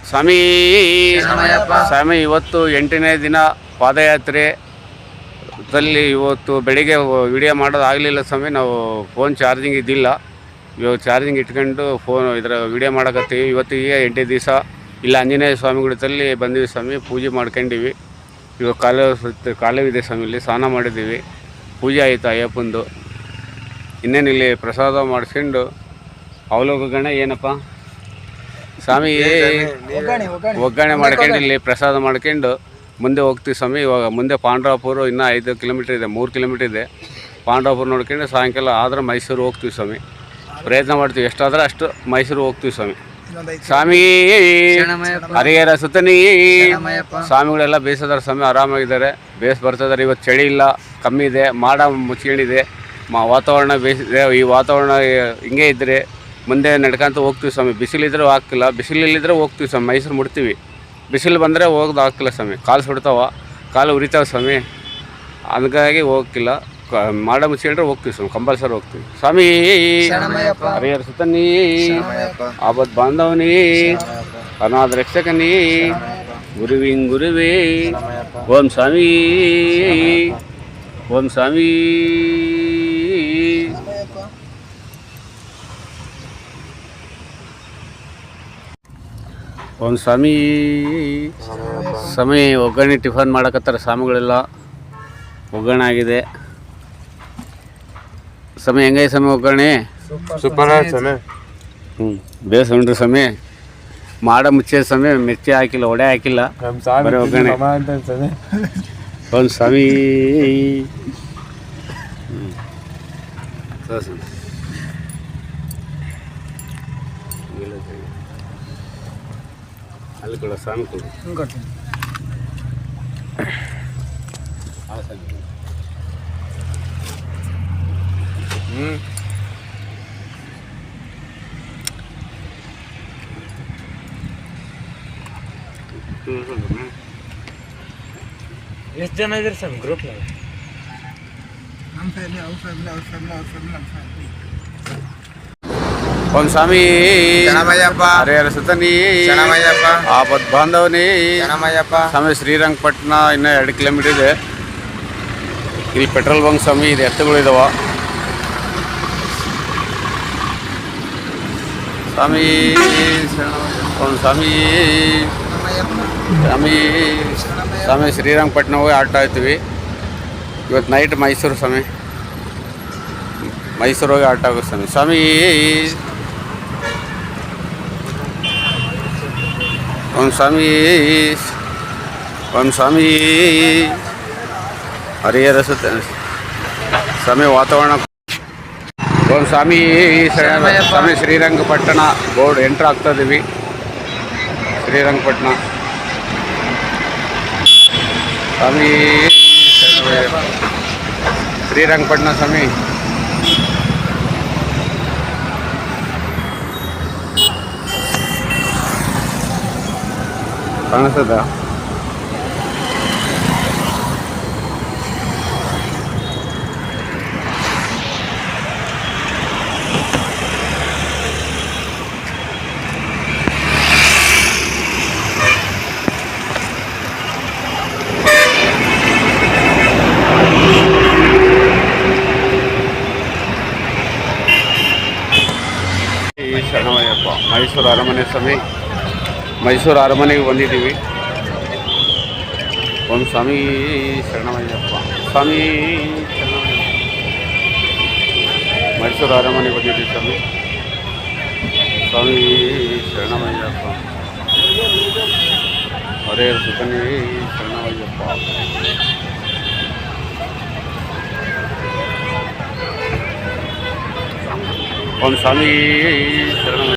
ಸ್ವಾಮಿ ಸ್ವಾಮಿ ಇವತ್ತು 8ನೇ ದಿನ ಪಾದಯಾತ್ರೆ ಇವತ್ತು ಬೆಳಿಗ್ಗೆ ವಿಡಿಯೋ ಮಾಡೋದಾಗಲಿಲ್ಲ ಸ್ವಾಮಿ. ನಾವು ಫೋನ್ ಚಾರ್ಜಿಂಗ್ ಇದ್ದಿಲ್ಲ. ಇವಾಗ ಚಾರ್ಜಿಂಗ್ ಇಟ್ಕೊಂಡು ಫೋನ್ ಇದರ ವಿಡಿಯೋ ಮಾಡೋಕತ್ತೀವಿ. ಇವತ್ತಿಗೆ 8 ದಿವಸ ಇಲ್ಲ ಆಂಜನೇಯ ಸ್ವಾಮಿಗಳಲ್ಲಿ ಬಂದಿವಿ ಸ್ವಾಮಿ. ಪೂಜೆ ಮಾಡ್ಕೊಂಡಿವಿ. ಇವಾಗ ಕಾಲವಿದೆ ಸ್ವಾಮಿ. ಇಲ್ಲಿ ಸ್ನಾನ ಮಾಡಿದ್ದೀವಿ. ಪೂಜೆ ಆಯಿತು ಅಯ್ಯಪ್ಪಂದು. ಇನ್ನೇನು ಇಲ್ಲಿ ಪ್ರಸಾದ ಮಾಡಿಸ್ಕೊಂಡು ಅವಲೋಕಗಣ ಏನಪ್ಪ ಸ್ವಾಮಿ ಒಗ್ಗರಣೆ ಮಾಡ್ಕೊಂಡು ಇಲ್ಲಿ ಪ್ರಸಾದ ಮಾಡ್ಕೊಂಡು ಮುಂದೆ ಹೋಗ್ತೀವಿ ಸ್ವಾಮಿ. ಇವಾಗ ಮುಂದೆ ಪಾಂಡ್ರಾಪುರ ಇನ್ನೂ 5 ಕಿಲೋಮೀಟ್ರ್ ಇದೆ, 3 ಕಿಲೋಮೀಟ್ರ್ ಇದೆ. ಪಾಂಡ್ರಾಪುರ ನೋಡ್ಕೊಂಡು ಸಾಯಂಕಾಲ ಆದ್ರೆ ಮೈಸೂರು ಹೋಗ್ತೀವಿ ಸ್ವಾಮಿ. ಪ್ರಯತ್ನ ಮಾಡ್ತೀವಿ, ಎಷ್ಟಾದ್ರೆ ಅಷ್ಟು ಮೈಸೂರು ಹೋಗ್ತೀವಿ ಸ್ವಾಮಿ. ಸ್ವಾಮಿ ಹರಿಹರ ಸುತ್ತನಿ ಸ್ವಾಮಿಗಳೆಲ್ಲ ಬೇಯಿಸಿದಾರೆ ಸ್ವಾಮಿ. ಆರಾಮಾಗಿದ್ದಾರೆ, ಬೇಸ್ ಬರ್ತಿದ್ದಾರೆ. ಇವತ್ತು ಚಳಿ ಇಲ್ಲ, ಕಮ್ಮಿ ಇದೆ, ಮಾಡ ಮುಚ್ಕೊಂಡಿದೆ, ವಾತಾವರಣ ಬೇಯಿಸಿದೆ. ಈ ವಾತಾವರಣ ಹಿಂಗೆ ಇದ್ದರೆ ಮುಂದೆ ನಡ್ಕೊಂತ ಹೋಗ್ತೀವಿ ಸ್ವಾಮಿ. ಬಿಸಿಲಿದ್ರೆ ಹಾಕಿಲ್ಲ, ಬಿಸಿಲಿಲ್ಲದ್ರೆ ಹೋಗ್ತೀವಿ ಸ್ವಾಮಿ. ಮೈಸೂರು ಮುಟ್ತೀವಿ. ಬಿಸಿಲು ಬಂದರೆ ಹೋಗೋದು ಹಾಕಿಲ್ಲ ಸ್ವಾಮಿ. ಕಾಲು ಸುಡ್ತಾವ, ಕಾಲು ಉರಿತಾವೆ ಸ್ವಾಮಿ. ಅದಕ್ಕಾಗಿ ಹೋಗಿಲ್ಲ. ಮಾಡ ಮುಚ್ಕೊಂಡ್ರೆ ಹೋಗ್ತೀವಿ ಸ್ವಾಮಿ, ಕಂಪಲ್ಸರಿ ಹೋಗ್ತೀವಿ ಸ್ವಾಮಿ. ಹರಿಹರ ಸುತ್ತನಿ ಆಪತ್ ಬಾಂಧವನಿ ಅನಾಥ ರಕ್ಷಕನಿ ಗುರುವೇ ಓಂ ಸ್ವಾಮಿ ಓಂ ಸ್ವಾಮಿ. ಓಂ ಸ್ವಾಮಿ. ಸ್ವಾಮಿ ಒಗ್ಗರಣೆ ಟಿಫನ್ ಮಾಡಕತ್ತಾರೆ ಸ್ವಾಮಿಗಳೆಲ್ಲ. ಒಗ್ಗರಣೆ ಆಗಿದೆ ಸ್ವಾಮಿ. ಹೆಂಗೈ ಸ್ವಾಮಿ ಒಗ್ಗರಣೆ? ಸೂಪರ್ ಸ್ವಾಮಿ. ಬೇಸ್ ಉಂಡ್ರಿ ಸ್ವಾಮಿ. ಮಾಡ ಮುಚ್ಚೆ ಸ್ವಾಮಿ. ಮಿರ್ಚಿ ಹಾಕಿಲ್ಲ, ಒಡೆ ಹಾಕಿಲ್ಲ, ಬರೀ ಒಗ್ಗರಣೆ. ಓಂ ಸ್ವಾಮಿ. ಅಲ್ಲಿ ಕೂಡ ಸ್ವಾಮಿ ಕೊಡು. ಎಷ್ಟು ಜನ ಇದ್ರಿ ಸರ್ ಗ್ರೂಪ್ನಾಗ? ಓಂ ಸ್ವಾಮಿ ಹರಿಹರ ಸುತ್ತನಿ ಆಪತ್ ಬಾಂಧವನಿ ಸ್ವಾಮಿ. ಶ್ರೀರಂಗಪಟ್ಟಣ ಇನ್ನೂ 2 ಕಿಲೋಮೀಟರ್ ಇದೆ. ಇಲ್ಲಿ ಪೆಟ್ರೋಲ್ ಬಂಕ್ ಸ್ವಾಮಿ. ಇದು ಎತ್ತುಗಳಿದಾವ ಸ್ವಾಮಿ. ಓಂ ಸ್ವಾಮಿ ಸ್ವಾಮಿ ಸ್ವಾಮಿ. ಶ್ರೀರಂಗಪಟ್ಟಣ ಹೋಗಿ ಆಟ ಆಯ್ತೀವಿ. ಇವತ್ತು ನೈಟ್ ಮೈಸೂರು ಸ್ವಾಮಿ. ಮೈಸೂರು ಹೋಗಿ ಆಟ ಆಗೋದು ಸ್ವಾಮಿ. ಸ್ವಾಮಿ ಓಂ ಸ್ವಾಮಿ ಓಂ ಸ್ವಾಮಿ. ಹರಿಹರ ಸುತ್ತ ಸ್ವಾಮಿ. ವಾತಾವರಣ ಓಂ ಸ್ವಾಮಿ ಸ್ವಾಮಿ. ಶ್ರೀರಂಗಪಟ್ಟಣ ಬೋರ್ಡ್ ಎಂಟ್ರ್ ಆಗ್ತಾ ಇದ್ದೀವಿ. ಶ್ರೀರಂಗಪಟ್ಟಣ ಸ್ವಾಮಿ. ಶ್ರೀರಂಗಪಟ್ಟಣ ಸ್ವಾಮಿ. ಕಾಣಿಸ್ತದ? ಶರಣಮಯ್ಯಪ್ಪ. ಮೈಸೂರು ಅರಮನೆ ಸ್ವಾಮಿ. ಮೈಸೂರು ಅರಮನೆಗೆ ಬಂದಿದ್ದೀವಿ. ಓಂ ಸ್ವಾಮಿ ಶರಣಮಯ್ಯಪ್ಪ. ಸ್ವಾಮಿ ಮೈಸೂರು ಅರಮನೆಗೆ ಬಂದಿದ್ದೀವಿ ಸ್ವಾಮಿ. ಸ್ವಾಮಿ ಶರಣಮಯ್ಯಪ್ಪ. ಹರಿಹರ ಸುತ್ತನಿ ಶರಣಮಯ್ಯಪ್ಪ. ಓಂ ಸ್ವಾಮಿ ಶರಣ.